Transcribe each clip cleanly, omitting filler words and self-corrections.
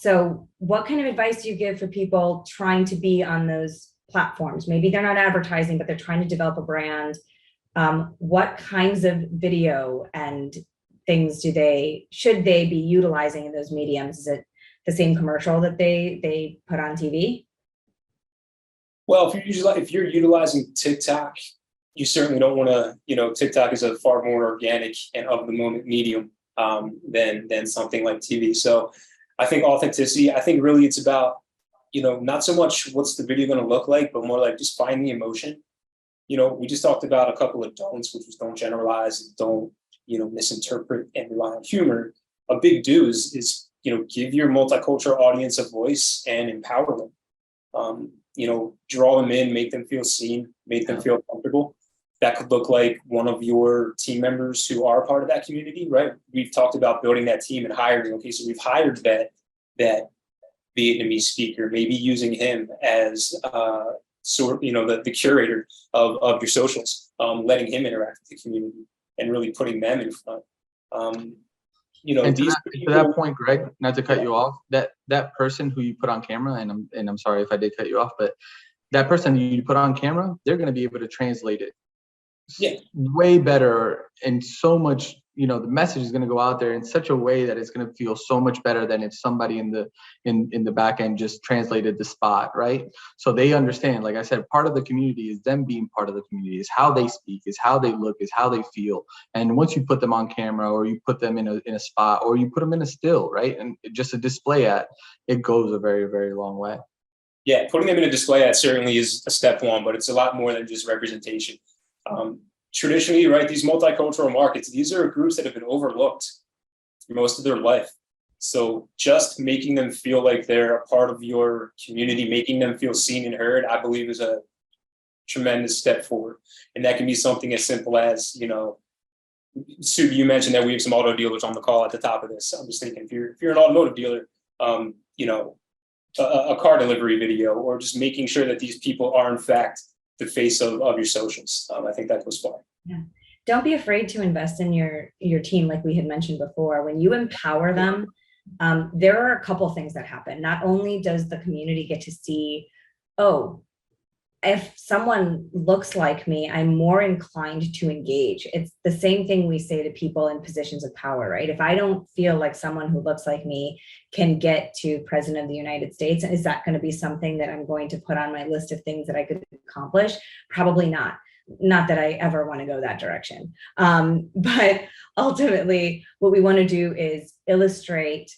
So what kind of advice do you give for people trying to be on those platforms? Maybe they're not advertising, but they're trying to develop a brand. What kinds of video and things should they be utilizing in those mediums? Is it the same commercial that they put on TV? Well, if you're utilizing TikTok, you certainly don't want to. TikTok is a far more organic and of the moment medium than something like TV. So I think authenticity. I think really it's about not so much what's the video going to look like, but more like just find the emotion. We just talked about a couple of don'ts, which was don't generalize, don't misinterpret and rely on humor. A big do is give your multicultural audience a voice and empower them. Draw them in, make them feel seen, make them feel comfortable. That could look like one of your team members who are part of that community, right? We've talked about building that team and hiring. Okay, so we've hired that Vietnamese speaker, maybe using him as the curator of your socials, letting him interact with the community and really putting them in front. And to that point, Greg, not to cut you off, that person who you put on camera, and I'm sorry if I did cut you off, but that person you put on camera, they're going to be able to translate it way better, and so much, the message is going to go out there in such a way that it's going to feel so much better than if somebody in the back end just translated the spot, right? So they understand, like I said, part of the community is them being part of the community, is how they speak, is how they look, is how they feel. And once you put them on camera, or you put them in a spot, or you put them in a still, right, and just a display ad, it goes a very, very long way. Yeah, putting them in a display ad certainly is a step one, but it's a lot more than just representation. Traditionally, right, these multicultural markets, these are groups that have been overlooked for most of their life. So just making them feel like they're a part of your community, making them feel seen and heard, I believe is a tremendous step forward. And that can be something as simple as, Sue, you mentioned that we have some auto dealers on the call at the top of this. I'm just thinking, if you're an automotive dealer, a car delivery video, or just making sure that these people are in fact the face of your socials. I think that goes far. Yeah. Don't be afraid to invest in your team, like we had mentioned before. When you empower them, there are a couple things that happen. Not only does the community get to see, oh, if someone looks like me, I'm more inclined to engage. It's the same thing we say to people in positions of power, right? If I don't feel like someone who looks like me can get to President of the United States, is that going to be something that I'm going to put on my list of things that I could accomplish? Probably not. Not that I ever want to go that direction. But ultimately, what we want to do is illustrate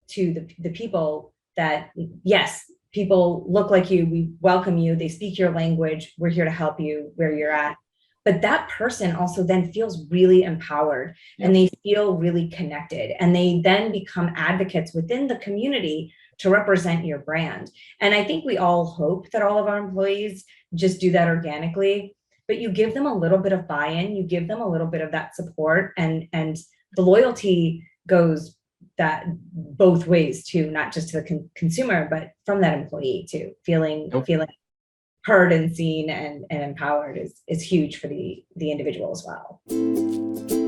to the people that, yes, people look like you, we welcome you, they speak your language, we're here to help you where you're at. But that person also then feels really empowered, and they feel really connected, and they then become advocates within the community to represent your brand. And I think we all hope that all of our employees just do that organically, but you give them a little bit of buy-in, you give them a little bit of that support, and the loyalty goes that both ways too, not just to the consumer, but from that employee too. Feeling heard and seen and empowered is huge for the individual as well.